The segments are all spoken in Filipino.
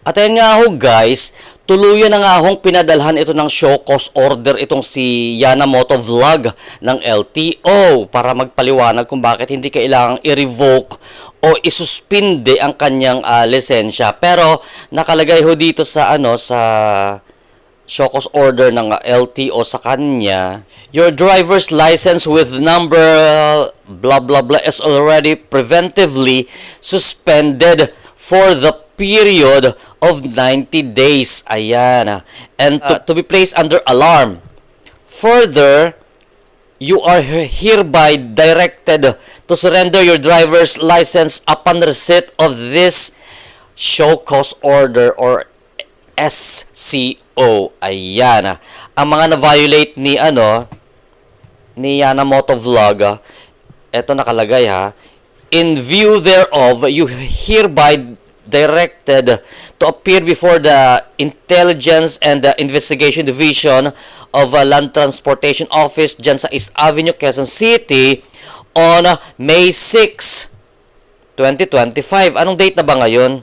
At ayun nga ho guys, tuluyan na nga hong pinadalhan ito ng show cause order itong si Yana Moto Vlog ng LTO para magpaliwanag kung bakit hindi kailangang i-revoke o isuspinde ang kanyang lisensya. Pero nakalagay ho dito sa sa show cause order ng LTO sa kanya, your driver's license with number blah blah blah is already preventively suspended for the period of 90 days. Ayan. And to be placed under alarm. Further, you are hereby directed to surrender your driver's license upon receipt of this show cause order or SCO. Ayan. Ang mga na-violate ni ni Yana Moto Vlog, eto nakalagay ha. In view thereof, you hereby directed to appear before the Intelligence and the Investigation Division of Land Transportation Office dyan sa East Avenue, Quezon City on May 6, 2025. Anong date na ba ngayon?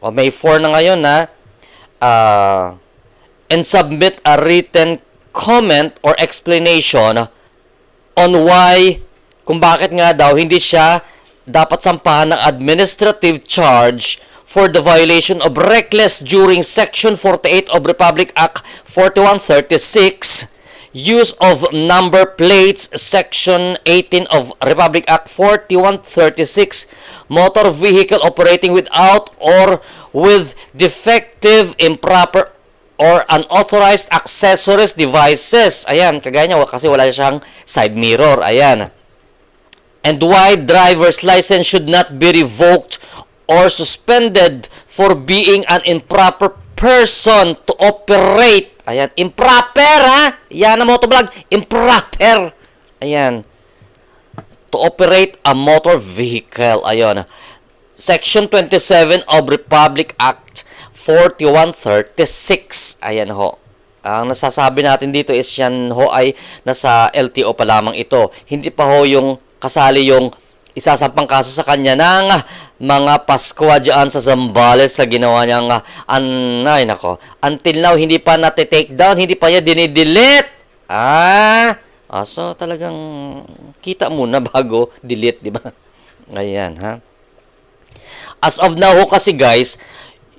O May 4 na ngayon na. And submit a written comment or explanation on why, kung bakit nga daw hindi siya dapat sampahan ng administrative charge for the violation of reckless during Section 48 of Republic Act 4136, use of number plates, Section 18 of Republic Act 4136, motor vehicle operating without or with defective, improper, or unauthorized accessories devices. Ayan, kagaya niya kasi wala siyang side mirror. Ayan. And why driver's license should not be revoked or suspended for being an improper person to operate. Ayan, improper ha? Yana Moto Vlog, improper. Ayan. To operate a motor vehicle. Ayan. Section 27 of Republic Act 4136. Ayan ho. Ang nasasabi natin dito is yan ho ay nasa LTO pa lamang ito. Hindi pa ho yung kasali yung isasampang kaso sa kanya ng mga Paskwa dyan sa Zambales sa ginawa niyang until now hindi pa nati-take down, hindi pa niya dinidelete. So talagang kita muna bago delete, di ba? Ayan ha. As of now ho kasi guys,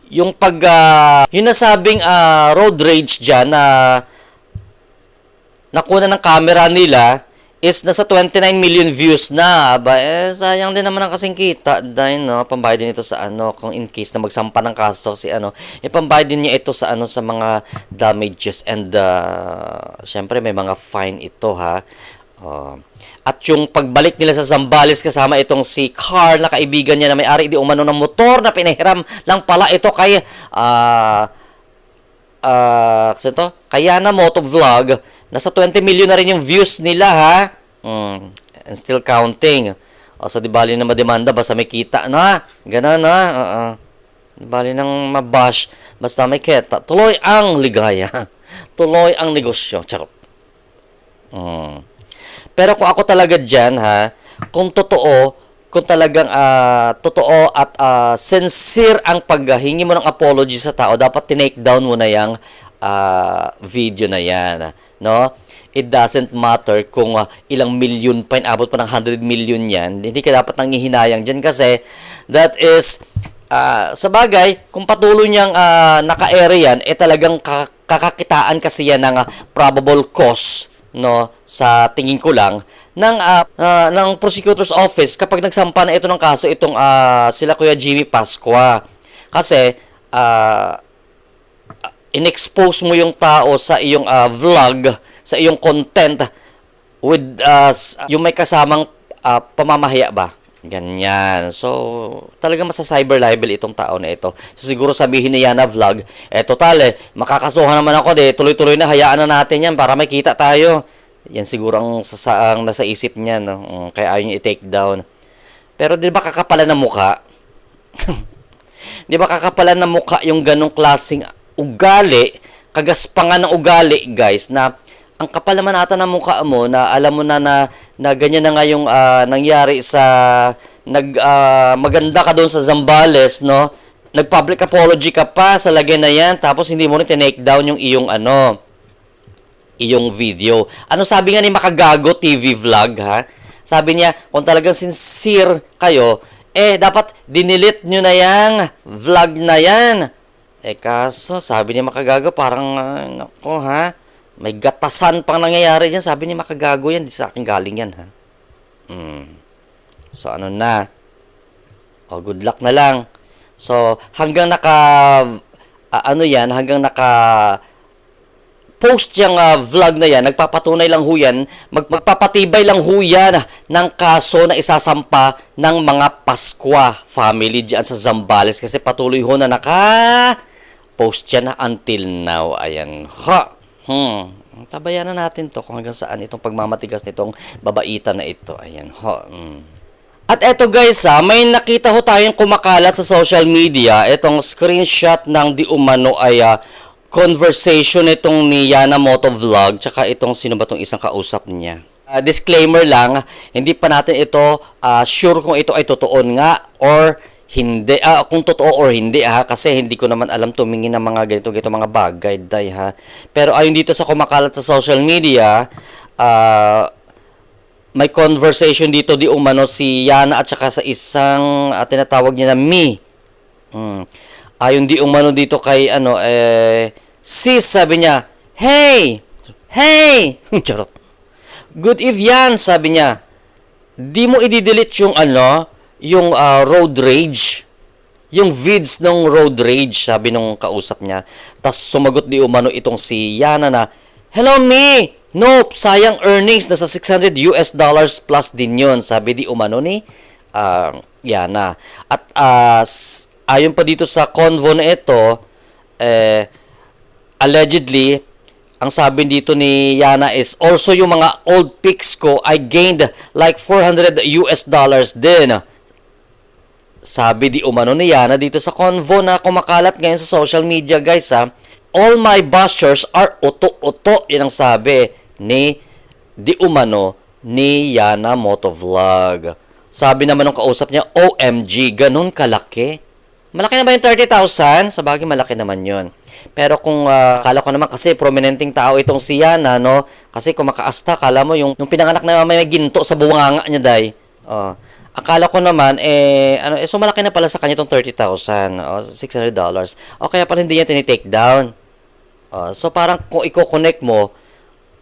yung yung nasabing road rage dyan na nakuna ng camera nila is nasa 29 million views na. Sayang din naman ang kasing kita dahil pambayad din ito sa kung in case na magsampa ng kaso si pambayad din niya ito sa sa mga damages and syempre may mga fine ito ha. At yung pagbalik nila sa Zambales kasama itong si Carl na kaibigan niya na may-ari di umano ng motor na pinahiram lang pala ito kay Yana Moto Vlog. Nasa 20 million na rin yung views nila ha. And still counting. So di bali na mademanda basta may kita na. Ganun na. Di bali nang mabash basta may kita. Tuloy ang ligaya. Tuloy ang negosyo. Charot. Pero kung ako talaga dyan ha, kung totoo, kung talagang totoo at sincere ang paghingi mo ng apology sa tao, dapat tinake down mo na yung video na yan. No? It doesn't matter kung ilang milyon pa, inabot pa ng 100 million yan. Hindi ka dapat nanghihinayang dyan kasi that is, sa bagay, kung patuloy niyang naka-ere yan, talagang kakakitaan kasi yan ng probable cause, no, sa tingin ko lang, ng prosecutor's office kapag nagsampa na ito ng kaso, itong sila Kuya Jimmy Pascua. Kasi, in-expose mo yung tao sa iyong vlog, sa iyong content with yung may kasamang pamamahiya ba? Ganyan. So, talagang masa-cyber libel itong tao na ito. So, siguro sabihin ni Yana Vlog, total makakasuhan naman ako, tuloy-tuloy na, hayaan na natin yan para may kita tayo. Yan siguro ang nasa isip niya, no? Kaya ayaw niya i-take down. Pero di ba kakapalan ng mukha? Di ba kakapalan ng mukha yung ganong klaseng ugali, kagaspangan ng ugali, guys, na ang kapal naman ata ng mukha mo na alam mo na ganyan na nga yung nangyari sa maganda ka doon sa Zambales, no? nag-public apology ka pa sa lagay na yan, tapos hindi mo rin tinake down yung iyong video. Ano sabi nga ni Makagago TV Vlog, ha? Sabi niya, kung talagang sincere kayo, dapat dinilit nyo na yang vlog na yan. Kaso, sabi ni Makagago, parang, nako, ha? May gatasan pang nangyayari dyan. Sabi ni Makagago yan, di sa akin galing yan, ha? So, ano na? Good luck na lang. So, hanggang hanggang post yung vlog na yan, nagpapatunay lang ho yan, magpapatibay lang ho yan ng kaso na isasampa ng mga Pasqua family dyan sa Zambales kasi patuloy ho na naka-post yan until now. Ayan. Tabayan na natin to kung hanggang saan itong pagmamatigas nitong babaitan na ito. Ayan. At eto guys, may nakita ho tayong kumakalat sa social media. Itong screenshot ng di umano ay conversation itong ni Yana Motovlog tsaka itong sino ba itong isang kausap niya. Disclaimer lang, hindi pa natin ito sure kung ito ay totoo nga or hindi, kung totoo or hindi kasi hindi ko naman alam tumingin ng mga ganito mga bagay Pero ayon dito sa kumakalat sa social media, may conversation dito di umano si Yana at saka sa isang tinatawag niya na Me. Ayon di umano dito kay sis, sabi niya, Hey! Charot. Good eve yan, sabi niya. Di mo i-delete yung road rage. Yung vids ng road rage, sabi nung kausap niya. Tas sumagot di umano itong si Yana na, Hello, Me! Nope, sayang earnings, nasa $600 plus din yun, sabi di umano ni Yana. At ayon pa dito sa convo na ito, allegedly, ang sabi dito ni Yana is, also yung mga old pics ko, I gained like $400 din. Sabi di umano ni Yana dito sa convo na kumakalat ngayon sa social media, guys, all my bashers are uto-uto, yan ang sabi ni di umano ni Yana Motovlog. Sabi naman ng kausap niya, OMG, ganun kalaki. Malaki na ba yung 30,000? Sa bagay, malaki naman yun. Pero kung kala ko naman kasi prominenteng tao itong si Yana, no? Kasi kung makaasta, kala mo yung pinanganak na may ginto sa bunganga niya, day. Akala ko naman, so malaki na pala sa kanya itong 30,000, $600. O kaya pala hindi niya tinitake down. So parang kung i-connect mo,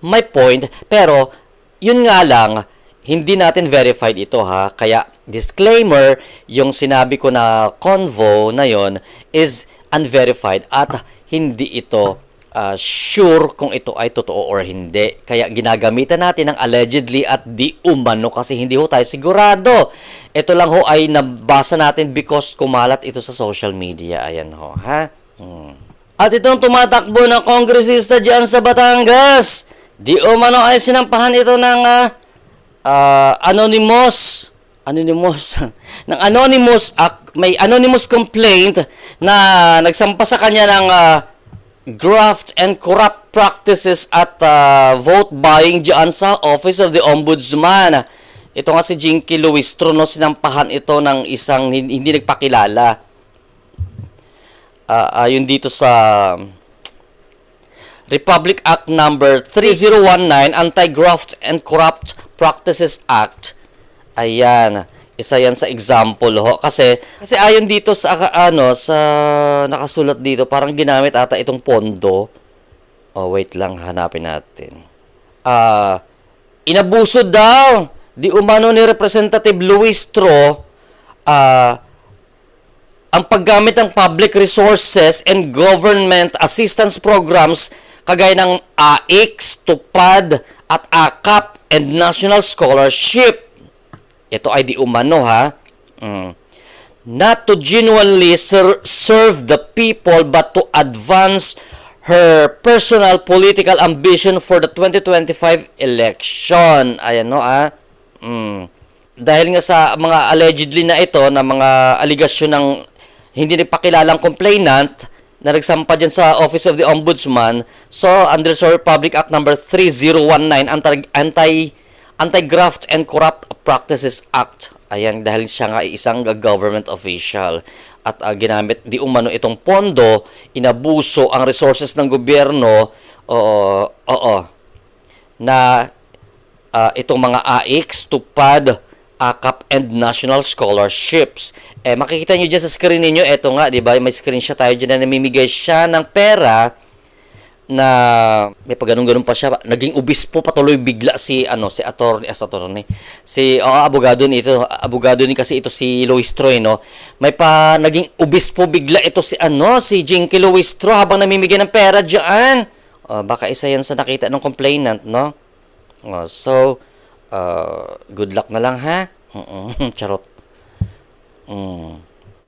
may point, pero yun nga lang, hindi natin verified ito Kaya disclaimer, yung sinabi ko na convo na yon is unverified at hindi ito sure kung ito ay totoo or hindi. Kaya ginagamitan natin ng allegedly at di umano kasi hindi ho tayo sigurado. Ito lang ho ay nabasa natin because kumalat ito sa social media. Ayan ho, At itong tumatakbo ng kongresista dyan sa Batangas, di umano ay sinampahan ito ng anonymous ng may anonymous complaint na nagsampa sa kanya ng graft and corrupt practices at vote buying dyan sa Office of the Ombudsman. Ito nga si Jinky Luistro, no, sinampahan ito ng isang hindi nagpakilala. Ayun dito sa Republic Act number 3019, Anti-Graft and Corrupt Practices Act. Ayan, isa yan sa example kasi ayon dito sa sa nakasulat dito, parang ginamit ata itong pondo. Wait lang, hanapin natin. Inabuso daw di umano ni Representative Luistro ang paggamit ng public resources and government assistance programs kagaya ng AIX, TUPAD, at AKAP and National Scholarship. Ito ay di umano not to genuinely serve the people but to advance her personal political ambition for the 2025 election. Ayan Dahil nga sa mga allegedly na ito, na mga aligasyon ng hindi nagpakilalang complainant na nagsampa dyan sa Office of the Ombudsman, so under sa Republic Act number 3019, Anti-Graft and Corrupt Practices Act. Ayan, dahil siya nga isang government official. at ginamit di umano itong pondo, inabuso ang resources ng gobyerno, oo, na itong mga AICs, TUPAD, AKAP, and National Scholarships. Makikita nyo dyan sa screen ninyo, eto nga, di ba, may screenshot tayo dyan na namimigay siya ng pera na may pagganong-ganon pa siya. Naging obispo patuloy bigla si abogado ni kasi ito si Luistro, no. May pa naging obispo bigla ito si Jinky Luistro habang namimigay ng pera diyan. Baka isa yan sa nakita ng complainant, no. Good luck na lang, ha. Charot.